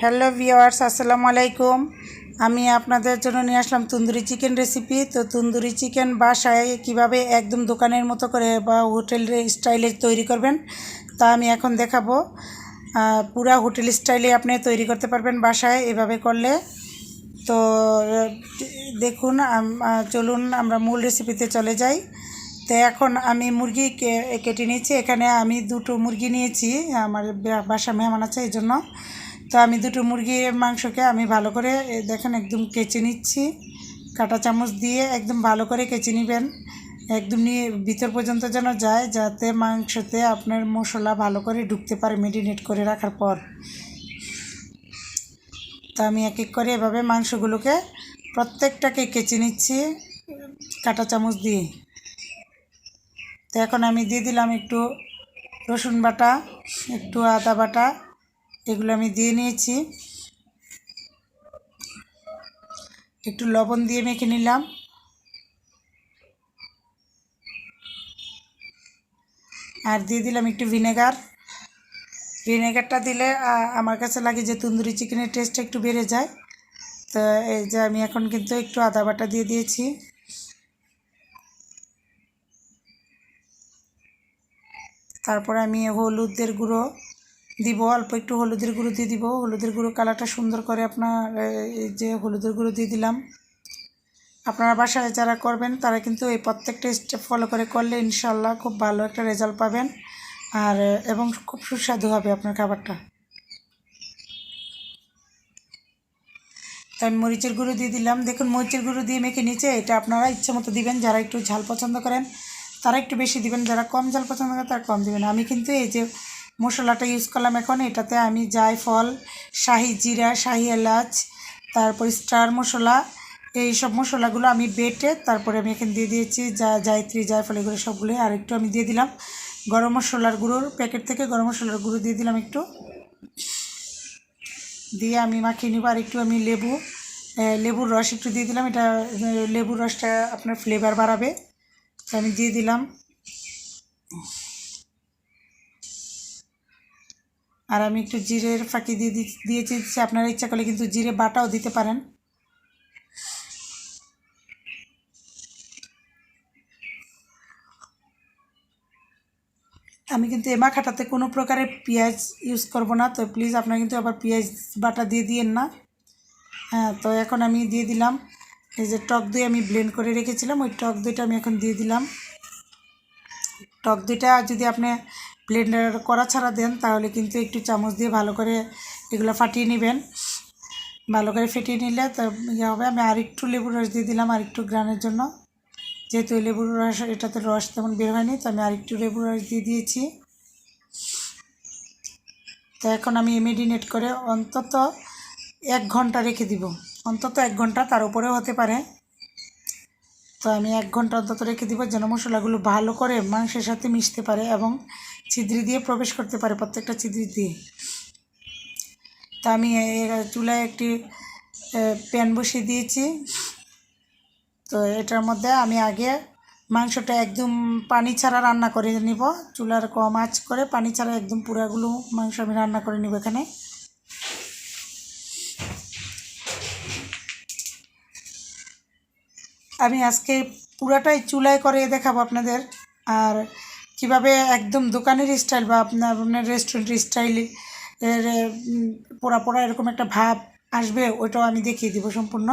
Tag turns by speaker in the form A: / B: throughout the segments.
A: Hello viewers, আসসালামু আলাইকুম। আমি আপনাদের জন্য নিয়ে আসলাম তন্দুরি চিকেন রেসিপি। তো তন্দুরি চিকেন বাসায় কিভাবে একদম দোকানের মতো করে বা হোটেল স্টাইলে তৈরি করবেন তা আমি এখন দেখাবো। পুরা হোটেল স্টাইলে আপনি তৈরি করতে পারবেন বাসায় এভাবে করলে। তো দেখুন, চলুন আমরা মূল রেসিপিতে চলে যাই। তো এখন আমি মুরগি কেটে নিয়েছি। এখানে আমি দুটো মুরগি নিয়েছি, আমার বাসা মেহমান আছে এই জন্য। তো আমি দুটো মুরগির মাংসকে আমি ভালো করে দেখেন একদম কেচে নিচ্ছি। কাঁটা চামচ দিয়ে একদম ভালো করে কেচে নেবেন, একদম নিয়ে ভিতর পর্যন্ত যেন যায়, যাতে মাংসতে আপনার মশলা ভালো করে ঢুকতে পারে ম্যারিনেট করে রাখার পর। তো আমি এক এক করে এভাবে মাংসগুলোকে প্রত্যেকটাকে কেচে নিচ্ছি কাঁটা চামচ দিয়ে। তো এখন আমি দিয়ে দিলাম একটু রসুন বাটা, একটু আদা বাটা, এগুলো আমি দিয়ে নিয়েছি। একটু লবণ দিয়ে মেখে নিলাম। আর দিয়ে দিলাম একটু ভিনেগারটা দিলে আমার কাছে লাগে যে তন্দুরি চিকেনের টেস্টটা একটু বেড়ে যায়। তো এই যে আমি এখন কিন্তু একটু আদা বাটা দিয়ে দিয়েছি। তারপর আমি হলুদের গুঁড়ো দিব, অল্প একটু হলুদের গুঁড়ো দিয়ে দিব। হলুদের গুঁড়ো কালারটা সুন্দর করে আপনার, এই যে হলুদের গুঁড়ো দিয়ে দিলাম। আপনারা বাসায় যারা করবেন তারা কিন্তু এই প্রত্যেকটা স্টেপ ফলো করে করলে ইনশাল্লাহ খুব ভালো একটা রেজাল্ট পাবেন, আর এবং খুব সুস্বাদু হবে আপনার খাবারটা। তো আমি মরিচের গুঁড়ো দিয়ে দিলাম। দেখুন, মরিচের গুঁড়ো দিয়ে মেখে নিচে, এটা আপনারা ইচ্ছে মতো দিবেন। যারা একটু ঝাল পছন্দ করেন তারা একটু বেশি দিবেন, যারা কম ঝাল পছন্দ করেন তারা কম দিবেন। আমি কিন্তু এই যে মশলাটা ইউজ করলাম এখন, এটাতে আমি জায়ফল, শাহি জিরা, শাহি এলাচ, তারপর স্টার মশলা, এই সব মশলাগুলো আমি বেটে তারপরে আমি এখানে দিয়ে দিয়েছি জায়ত্রী, জায়ফল, এগুলো সবগুলো। আর একটু আমি দিয়ে দিলাম গরম মশলার গুঁড়োর প্যাকেট থেকে গরম মশলার গুঁড়ো দিয়ে দিলাম একটু, দিয়ে আমি মাখিয়ে নিব। আর একটু আমি লেবুর রস একটু দিয়ে দিলাম। এটা লেবুর রসটা আপনার ফ্লেভার বাড়াবে, তো আমি দিয়ে দিলাম। আর আমি একটু জিরের ফাঁকি দিয়েছি, আপনারা ইচ্ছা করলে কিন্তু জিরে বাটাও দিতে পারেন। আমি কিন্তু এ মাখাটাতে কোনো প্রকারের পেঁয়াজ ইউজ করব না, তো প্লিজ আপনারা কিন্তু আবার পেঁয়াজ বাটা দিয়ে দিয়েন না। হ্যাঁ, তো এখন আমি দিয়ে দিলাম এই যে টক দই আমি ব্লেন্ড করে রেখেছিলাম, ওই টক দইটা আমি এখন দিয়ে দিলাম। টক দইটা যদি আপনি ব্লেন্ডার করা ছাড়া দেন তাহলে কিন্তু একটু চামচ দিয়ে ভালো করে এগুলো ফাটিয়ে নেবেন। ভালো করে ফেটিয়ে নিলে তো ইয়ে হবে। আমি আরেকটু লেবুর রস দিয়ে দিলাম আরেকটু গ্রানের জন্য, যেহেতু লেবুর রস, এটাতে রস তেমন বের হয়নি, তো আমি আরেকটু লেবুর রস দিয়ে দিয়েছি। তো এখন আমি ম্যারিনেট করে অন্তত 1 ঘন্টা রেখে দিব, অন্তত 1 ঘন্টা, তার উপরেও হতে পারে। তো আমি 1 ঘন্টা অন্তত রেখে দিব, যেন মশলাগুলো ভালো করে মাংসের সাথে মিশতে পারে এবং ছিদ্রি দিয়ে প্রবেশ করতে পারে, প্রত্যেকটা ছিদ্রি দিয়ে। তা আমি চুলায় একটি প্যান বসিয়ে দিয়েছি। তো এটার মধ্যে আমি আগে মাংসটা একদম পানি ছাড়া রান্না করে নিব। চুলার কম আঁচ করে পানি ছাড়া একদম পুরাগুলো মাংস আমি রান্না করে নিব এখানে। আমি আজকে পুরাটাই চুলায় করে দেখাবো আপনাদের, আর কিভাবে একদম দোকানের স্টাইল বা আপনার রেস্টুরেন্টের স্টাইলে পোড়া পোড়া এরকম একটা ভাব আসবে, ওইটাও আমি দেখিয়ে দিব সম্পূর্ণ।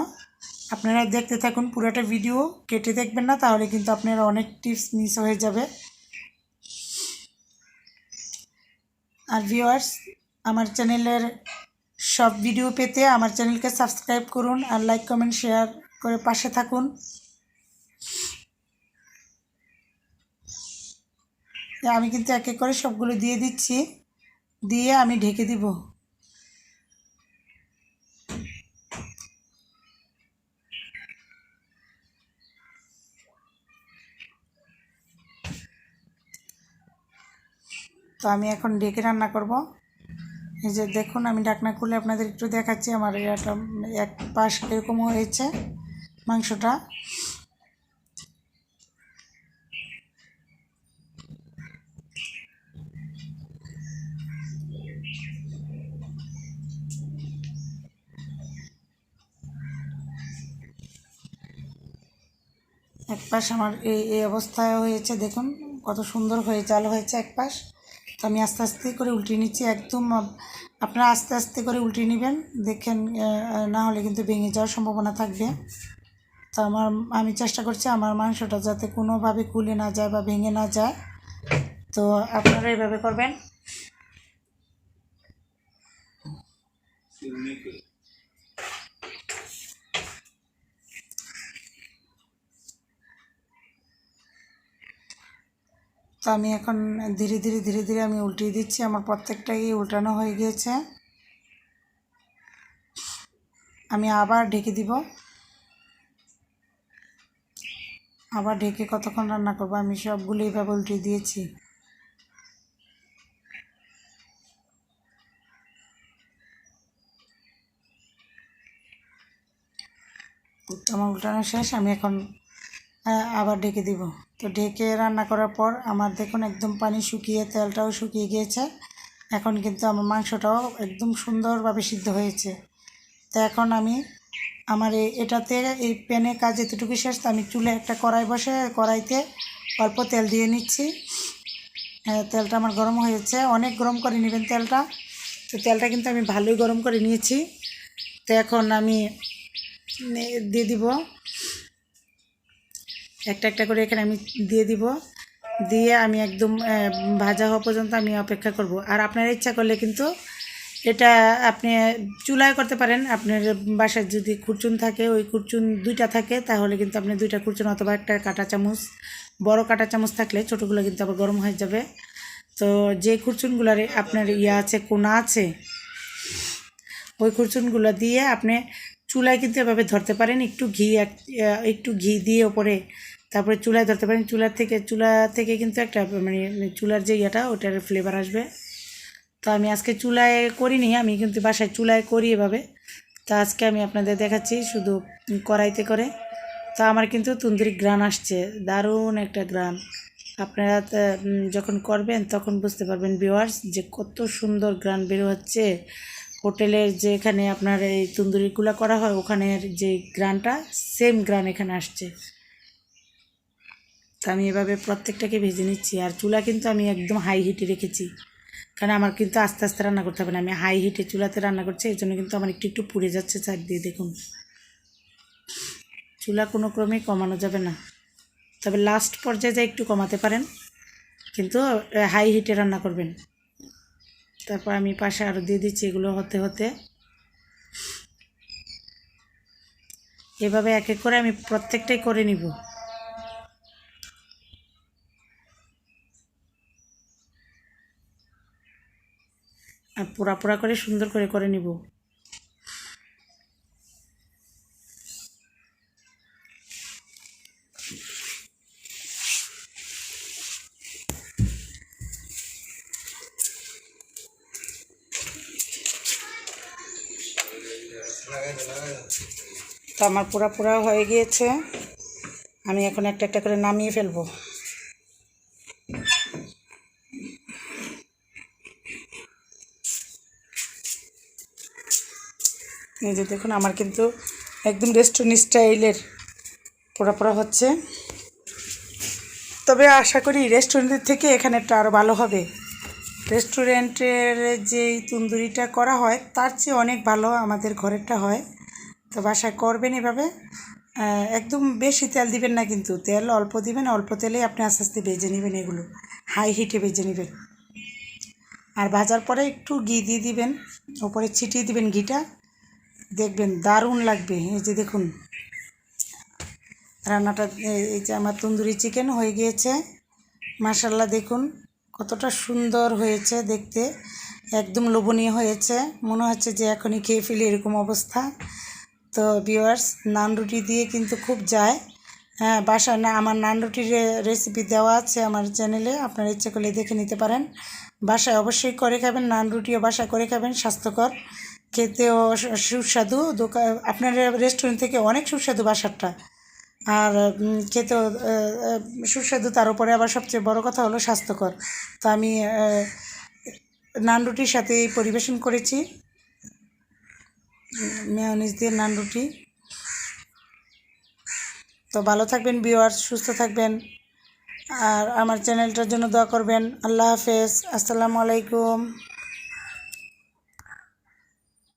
A: আপনারা দেখতে থাকুন পুরাটা ভিডিও, কেটে দেখবেন না, তাহলে কিন্তু আপনারা অনেক টিপস মিস হয়ে যাবে। আর ভিউয়ার্স, আমার চ্যানেলের সব ভিডিও পেতে আমার চ্যানেলকে সাবস্ক্রাইব করুন, আর লাইক কমেন্ট শেয়ার করে পাশে থাকুন। আমি কিন্তু এক এক করে সবগুলো দিয়ে দিচ্ছি, দিয়ে আমি ঢেকে দিব। তো আমি এখন ঢেকে রান্না করব। এই যে দেখুন, আমি ঢাকনা খুলে আপনাদের একটু দেখাচ্ছি আমার এটা এক পাশ এরকম হয়েছে মাংসটা। এক পাশ আমার এই অবস্থায় হয়েছে, দেখুন কত সুন্দর হয়ে জাল হয়েছে এক পাশ। তো আমি আস্তে আস্তে করে উল্টে নিচ্ছি, একদম আপনারা আস্তে আস্তে করে উল্টে নেবেন, দেখেন না হলে কিন্তু ভেঙে যাওয়ার সম্ভাবনা থাকবে। তো আমি চেষ্টা করছি আমার মাংসটা যাতে কোনোভাবে খুলে না যায় বা ভেঙে না যায়। তো আপনারা এইভাবে করবেন। তো আমি এখন ধীরে ধীরে ধীরে ধীরে আমি উল্টিয়ে দিচ্ছি, আমার প্রত্যেকটাই উল্টানো হয়ে গিয়েছে। আমি আবার ঢেকে দিব, আবার ঢেকে কতক্ষণ রান্না করবো। আমি সবগুলো এইভাবে উল্টিয়ে দিয়েছি। আমার উল্টানো শেষ, আমি এখন আবার ঢেকে দিব। তো ঢেকে রান্না করার পর আমার দেখুন একদম পানি শুকিয়ে তেলটাও শুকিয়ে গিয়েছে। এখন কিন্তু আমার মাংসটাও একদম সুন্দরভাবে সিদ্ধ হয়েছে। তো এখন আমি আমার এটাতে এই প্যানে কাজ এতটুকু শেষ। তো আমি চুলে একটা কড়াই বসে কড়াইতে অল্প তেল দিয়ে নিচ্ছি। তেলটা আমার গরম হয়েছে, অনেক গরম করে নেবেন তেলটা। তো তেলটা কিন্তু আমি ভালোই গরম করে নিয়েছি। তো এখন আমি দিয়ে দিব একটা একটা করে, এখানে আমি দিয়ে দিব। দিয়ে আমি একদম ভাজা হওয়া পর্যন্ত আমি অপেক্ষা করব। আর আপনার ইচ্ছা করলে কিন্তু এটা আপনি চুলায় করতে পারেন। আপনার বাসায় যদি খুরচুন থাকে, ওই খুরচুন দুইটা থাকে, তাহলে কিন্তু আপনি দুইটা খুরচুন অথবা একটা কাঁটা চামচ, বড় কাঁটা চামচ থাকলে ছোটোগুলো কিন্তু আবার গরম হয়ে যাবে। তো যে খুরচুনগুলার আপনার আছে, কোনা আছে, ওই খুরচুনগুলো দিয়ে আপনি চুলায় কিন্তু এভাবে ধরতে পারেন। একটু ঘি দিয়ে ওপরে, তারপরে চুলায় ধরতে পারেন। চুলা থেকে কিন্তু একটা মানে চুলার যে ওটার ফ্লেভার আসবে। তো আমি আজকে চুলায় করিনি, আমি কিন্তু বাসায় চুলায় করি এভাবে। তো আজকে আমি আপনাদের দেখাচ্ছি শুধু কড়াইতে করে। তো আমার কিন্তু তন্দুরি গ্রান আসছে, দারুণ একটা গ্রান। আপনারা যখন করবেন তখন বুঝতে পারবেন ভিউয়ার্স যে কত সুন্দর গ্রান বের হচ্ছে। হোটেলের যেখানে আপনার এই তন্দুরিগুলো করা হয়, ওখানের যে গ্রানটা, সেম গ্রান এখানে আসছে। তো আমি এভাবে প্রত্যেকটাকে ভেজে নিচ্ছি। আর চুলা কিন্তু আমি একদম হাই হিটে রেখেছি, কারণ আমার কিন্তু আস্তে আস্তে রান্না করতে হবে না। আমি হাই হিটে চুলাতে রান্না করছি, এই জন্য কিন্তু আমার একটু একটু পুড়ে যাচ্ছে চার দিয়ে। দেখুন, চুলা কোনো ক্রমেই কমানো যাবে না, তবে লাস্ট পর্যায়ে যা একটু কমাতে পারেন, কিন্তু হাই হিটে রান্না করবেন। তারপর আমি পাশে আরও দিয়ে দিচ্ছি, এগুলো হতে হতে এভাবে এক এক করে আমি প্রত্যেকটাই করে নিব। আর পোড়া পোড়া করে সুন্দর করে করে নিব। তো আমার পোড়া পোড়া হয়ে গিয়েছে, আমি এখন একটা একটা করে নামিয়ে ফেলবো। এই যে দেখুন, আমার কিন্তু একদম রেস্টুরেন্ট স্টাইলের পোড়া পোড়া হচ্ছে। তবে আশা করি রেস্টুরেন্টের থেকে এখানেরটা আরও ভালো হবে। রেস্টুরেন্টের যেই তন্দুরিটা করা হয় তার চেয়ে অনেক ভালো আমাদের ঘরেরটা হয়। তো বাসায় করবেন এভাবে। একদম বেশি তেল দিবেন না, কিন্তু তেল অল্প দিবেন, অল্প তেলেই আপনি আস্তে আস্তে ভেজে নেবেন, এগুলো হাই হিটে ভেজে নেবেন। আর ভাজার পরে একটু ঘি দিয়ে দিবেন, ওপরে ছিটিয়ে দিবেন ঘিটা, দেখবেন দারুণ লাগবে। এই যে দেখুন রান্নাটা, এই যে আমার তন্দুরি চিকেন হয়ে গিয়েছে। মাশাল্লাহ, দেখুন কতটা সুন্দর হয়েছে দেখতে, একদম লোভনীয় হয়েছে, মনে হচ্ছে যে এখনই খেয়ে ফেলি এরকম অবস্থা। তো ভিউয়ার্স, নান রুটি দিয়ে কিন্তু খুব যায়। হ্যাঁ, বাসায় না আমার নান রুটির রেসিপি দেওয়া আছে আমার চ্যানেলে, আপনারা ইচ্ছে করলে দেখে নিতে পারেন। বাসায় অবশ্যই করে খাবেন, নান রুটিও বাসায় করে খাবেন, স্বাস্থ্যকর, খেতেও সুস্বাদু। আপনার রেস্টুরেন্ট থেকে অনেক সুস্বাদু বাসারটা, আর খেতেও সুস্বাদু, তার উপরে আবার সবচেয়ে বড় কথা হলো স্বাস্থ্যকর। তো আমি নান রুটির সাথে পরিবেশন করেছি, মেয়োনিজ দিয়ে নান রুটি। তো ভালো থাকবেন ভিউয়ার্স, সুস্থ থাকবেন, আর আমার চ্যানেলটার জন্য দোয়া করবেন। আল্লাহ হাফেজ, আসসালামু আলাইকুম।